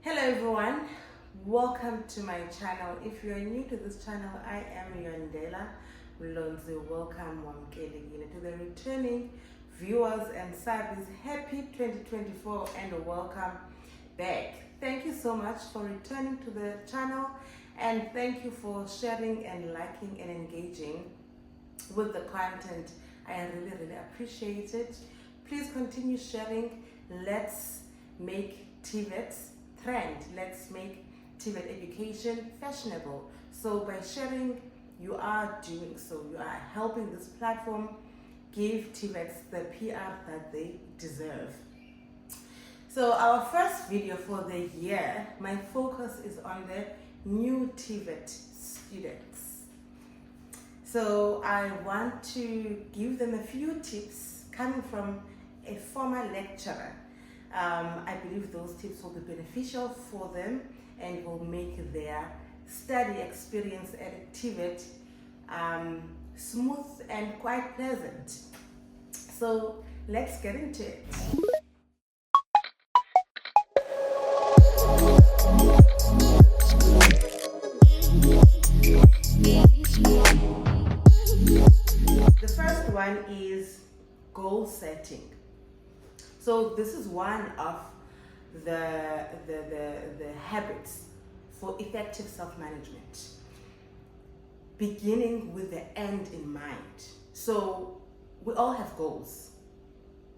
Hello everyone, welcome to my channel. If you are new to this channel, I am your Ndela Mlonzi. Welcome to the returning viewers and subs. Happy 2024 and welcome back. Thank you so much for returning to the channel, and thank you for sharing and liking and engaging with the content. I really appreciate it. Please continue sharing. Let's make TVET trend. Let's make TVET education fashionable. So by sharing, you are doing so. You are helping this platform give TVETs the PR that they deserve. So our first video for the year, my focus is on the new TVET students. So I want to give them a few tips coming from a former lecturer. I believe those tips will be beneficial for them and will make their study experience at TVET smooth and quite pleasant. So let's get into it. The first one is goal setting. So this is one of the habits for effective self-management, beginning with the end in mind. So we all have goals.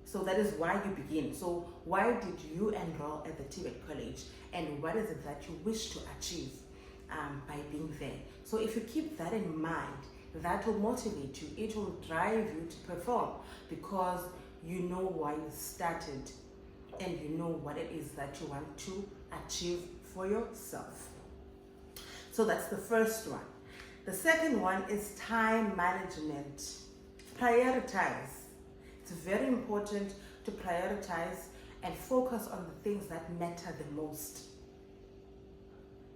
So that is why you begin. So why did you enroll at the TVET college, and what is it that you wish to achieve by being there? So if you keep that in mind, that will motivate you. It will drive you to perform because you know why you started and you know what it is that you want to achieve for yourself. So that's the first one. The second one is time management. Prioritize. It's very important to prioritize and focus on the things that matter the most.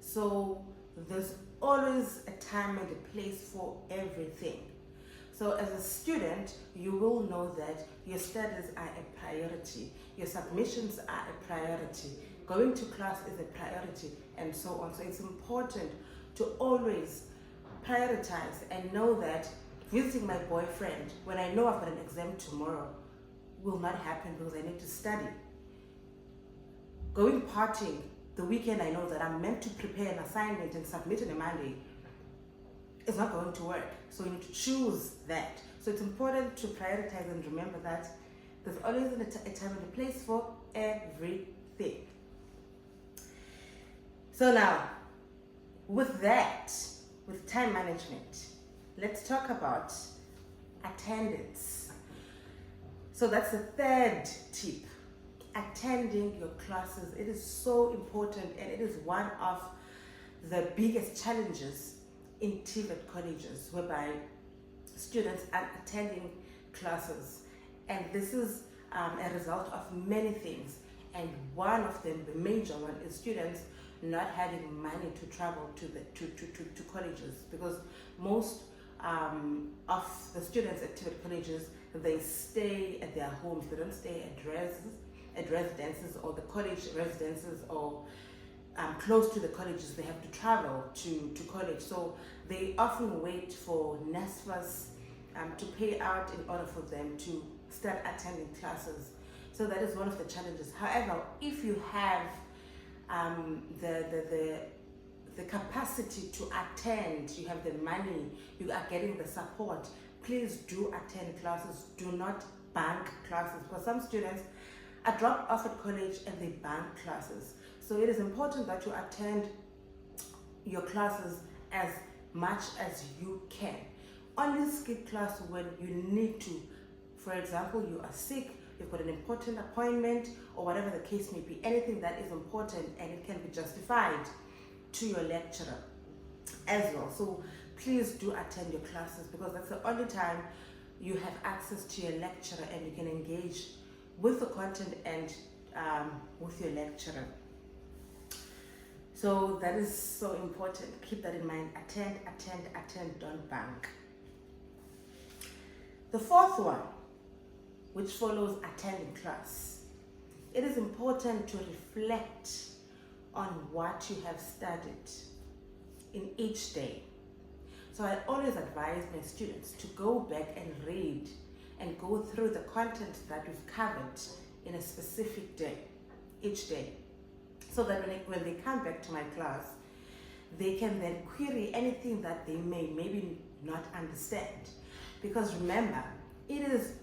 So there's always a time and a place for everything. So as a student, you will know that your studies are a priority, your submissions are a priority, going to class is a priority, and so on. So it's important to always prioritize and know that visiting my boyfriend when I know I've got an exam tomorrow will not happen because I need to study. Going partying the weekend, I know that I'm meant to prepare an assignment and submit on a Monday. It's not going to work. So you need to choose that. So it's important to prioritize and remember that there's always a time and a place for everything. So now, with that, with time management, let's talk about attendance. So that's the third tip. Attending your classes. It is so important, and it is one of the biggest challenges in TVET colleges, whereby students are attending classes, and this is a result of many things, and one of them, the major one, is students not having money to travel to colleges, because most of the students at TVET colleges, they stay at their homes. They don't stay at residences or the college residences, or close to the colleges. They have to travel to college. So they often wait for NSFAS to pay out in order for them to start attending classes. So that is one of the challenges. However, if you have the capacity to attend, you have the money, you are getting the support, please do attend classes. Do not bunk classes, because some students are dropped off at college and they bunk classes. So it is important that you attend your classes as much as you can. Only skip class when you need to. For example, you are sick, you've got an important appointment, or whatever the case may be, anything that is important and it can be justified to your lecturer as well. So please do attend your classes, because that's the only time you have access to your lecturer and you can engage with the content and with your lecturer. So that is so important. Keep that in mind. Attend, don't bank. The fourth one, which follows attending class. It is important to reflect on what you have studied in each day. So I always advise my students to go back and read and go through the content that we've covered in a specific day, each day, so that when they come back to my class, they can then query anything that they may maybe not understand. Because remember, it is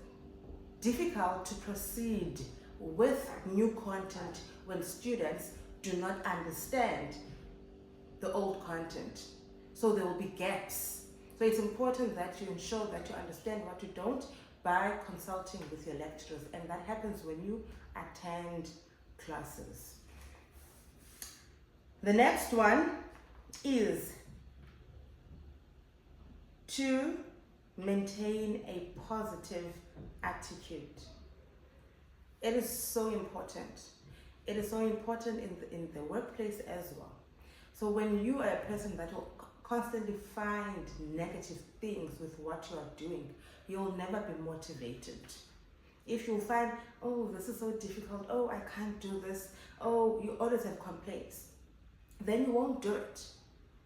difficult to proceed with new content when students do not understand the old content. So there will be gaps. So it's important that you ensure that you understand what you don't by consulting with your lecturers, and that happens when you attend classes. The next one is to maintain a positive attitude. It is so important. It is so important in the workplace as well. So when you are a person that will constantly find negative things with what you are doing, you'll never be motivated. If you find, oh, this is so difficult, oh, I can't do this, oh, you always have complaints, then you won't do it.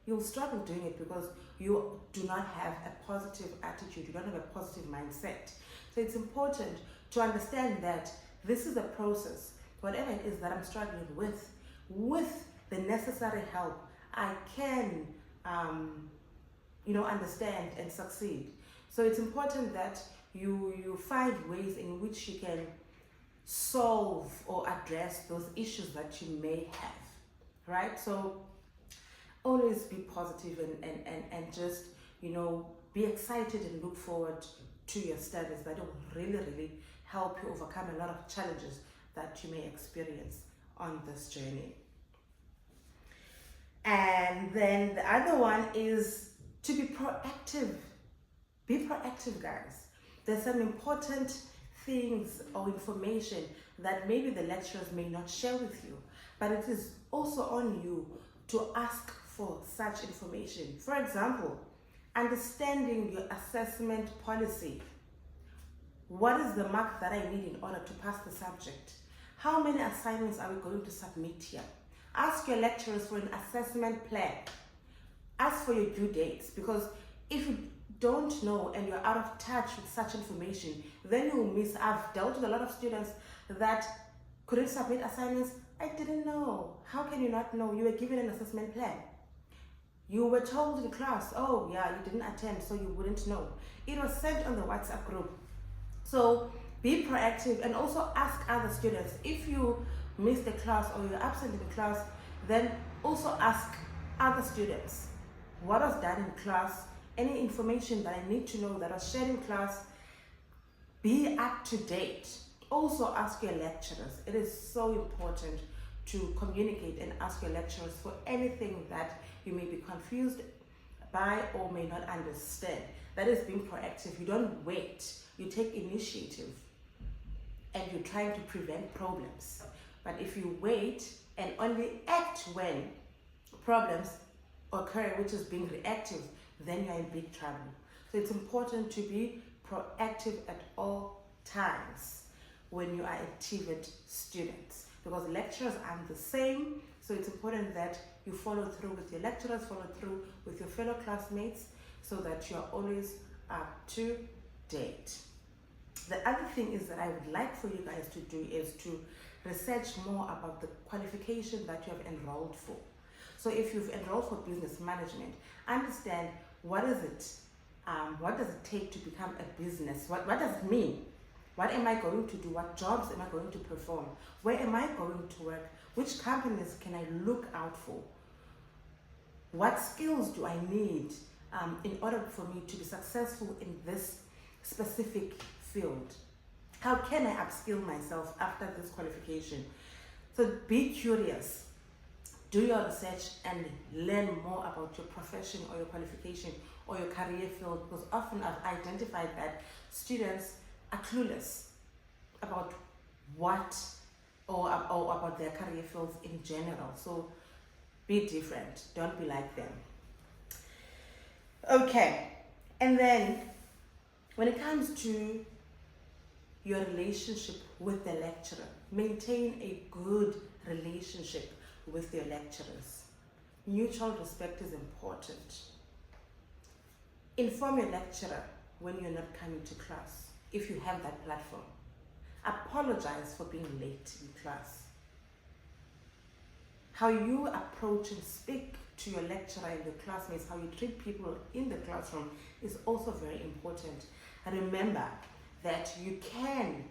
You'll struggle doing it because you do not have a positive attitude, you don't have a positive mindset. So it's important to understand that this is a process. Whatever it is that I'm struggling with the necessary help, I can understand and succeed. So it's important that you find ways in which you can solve or address those issues that you may have, right? So always be positive and just, be excited and look forward to your studies. That will really help you overcome a lot of challenges that you may experience on this journey. And then the other one is to be proactive. Be proactive, guys. There's some important things or information that maybe the lecturers may not share with you, but it is also on you to ask for such information. For example, understanding your assessment policy. What is the mark that I need in order to pass the subject? How many assignments are we going to submit here? Ask your lecturers for an assessment plan. Ask for your due dates, because if you don't know and you're out of touch with such information, then you'll miss. I've dealt with a lot of students that couldn't submit assignments. I didn't know. How can you not know? You were given an assessment plan. You were told in class, oh yeah, you didn't attend, so you wouldn't know. It was sent on the WhatsApp group. So be proactive and also ask other students. If you miss the class or you're absent in the class, then also ask other students what was done in class, any information that I need to know that was shared in class. Be up to date. Also ask your lecturers. It is so important to communicate and ask your lecturers for anything that you may be confused by or may not understand. That is being proactive. You don't wait. You take initiative and you're trying to prevent problems. But if you wait and only act when problems occur, which is being reactive, then you're in big trouble. So it's important to be proactive at all times when you are a TVET student, because lecturers aren't the same. So it's important that you follow through with your lecturers, follow through with your fellow classmates, so that you're always up to date. The other thing is that I would like for you guys to do is to research more about the qualification that you have enrolled for. So if you've enrolled for business management, understand what is it, what does it take to become a business? What does it mean? What am I going to do? What jobs am I going to perform? Where am I going to work? Which companies can I look out for? What skills do I need in order for me to be successful in this specific field? How can I upskill myself after this qualification? So be curious, do your research and learn more about your profession or your qualification or your career field, because often I've identified that students are clueless about what or about their career fields in general. So be different, don't be like them. Okay, and then when it comes to your relationship with the lecturer, maintain a good relationship with your lecturers. Mutual respect is important. Inform your lecturer when you're not coming to class, if you have that platform. Apologize for being late in class. How you approach and speak to your lecturer and your classmates, how you treat people in the classroom is also very important. And remember that you can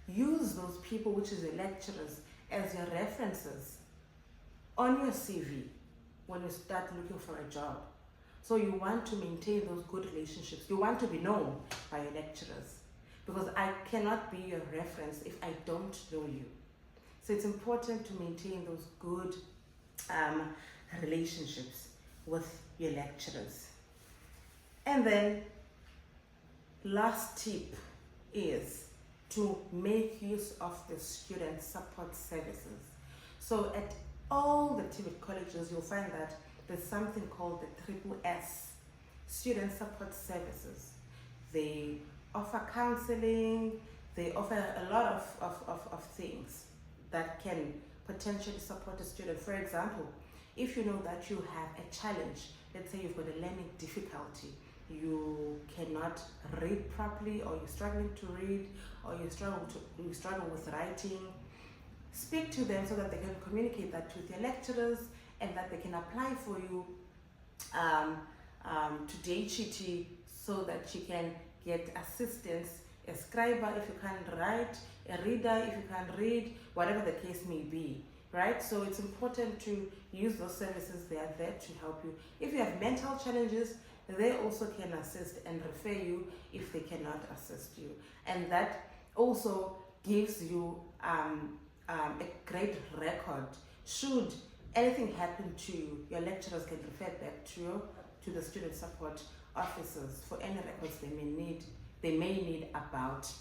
use those people, which is your lecturers, as your references on your CV when you start looking for a job. So you want to maintain those good relationships. You want to be known by your lecturers, because I cannot be your reference if I don't know you. So it's important to maintain those good relationships with your lecturers. And then last tip is to make use of the student support services. So at all the TVET colleges, you'll find that there's something called the SSS, Student Support Services. They offer counseling, they offer a lot of things that can potentially support a student. For example, if you know that you have a challenge, let's say you've got a learning difficulty, you cannot read properly, or you're struggling to read, or you struggle with writing, speak to them so that they can communicate that with your lecturers, and that they can apply for you to DHET so that you can get assistance, a scriber if you can't write, a reader if you can't read, whatever the case may be, right? So it's important to use those services. They are there to help you. If you have mental challenges, they also can assist and refer you if they cannot assist you. And that also gives you a great record. Should anything happen to you, your lecturers can refer back to the student support officers for any records they may need about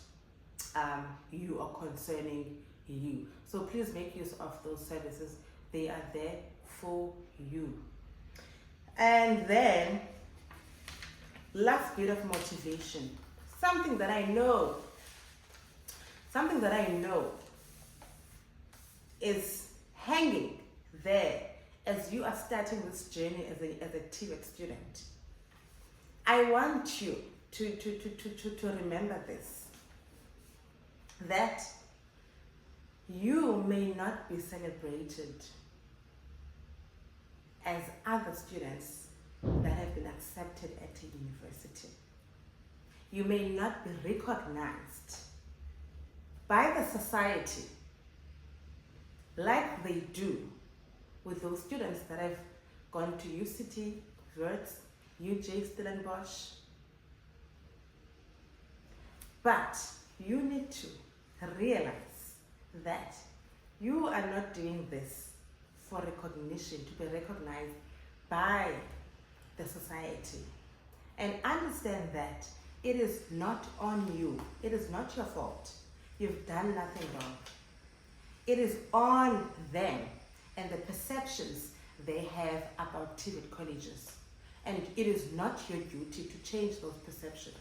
you or concerning you. So please make use of those services. They are there for you. And then last bit of motivation, something that I know is hanging there as you are starting this journey as a TVET student. I want you to remember this, that you may not be celebrated as other students that have been accepted at a university. You may not be recognized by the society like they do with those students that have gone to UCT, Wits, UJ, Stellenbosch. But you need to realize that you are not doing this for recognition, to be recognized by the society. And understand that it is not on you. It is not your fault. You've done nothing wrong. It is on them and the perceptions they have about TVET colleges. And it is not your duty to change those perceptions.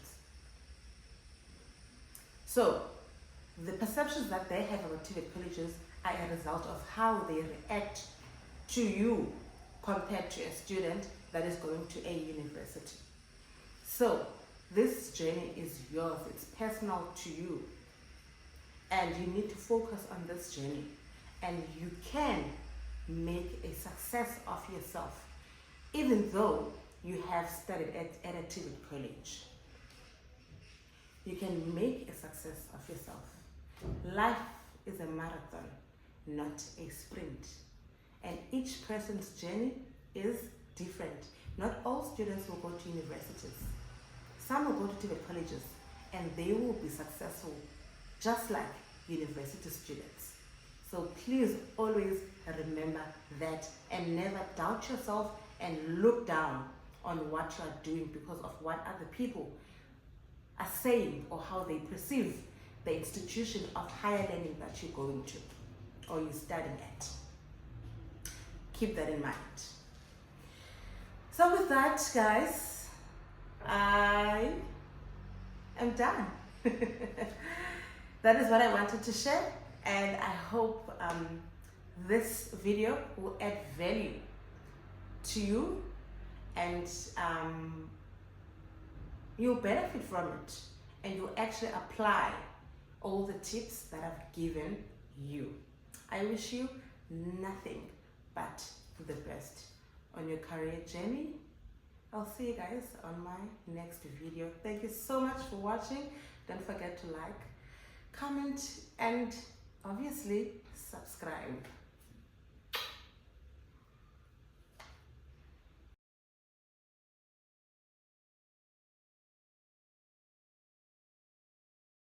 So, the perceptions that they have about TVET colleges are a result of how they react to you compared to a student that is going to a university. So, this journey is yours. It's personal to you. And you need to focus on this journey. And you can make a success of yourself, even though you have studied at a TVET college. You can make a success of yourself. Life is a marathon, not a sprint. And each person's journey is different. Not all students will go to universities. Some will go to TVET colleges and they will be successful just like university students. So please always remember that and never doubt yourself and look down on what you are doing because of what other people are saying or how they perceive the institution of higher learning that you're going to or you're studying at. Keep that in mind. So with that, guys, I am done. That is what I wanted to share, and I hope this video will add value to you, and you'll benefit from it, and you'll actually apply all the tips that I've given you. I wish you nothing but the best on your career journey. I'll see you guys on my next video. Thank you so much for watching. Don't forget to like, comment, and obviously subscribe.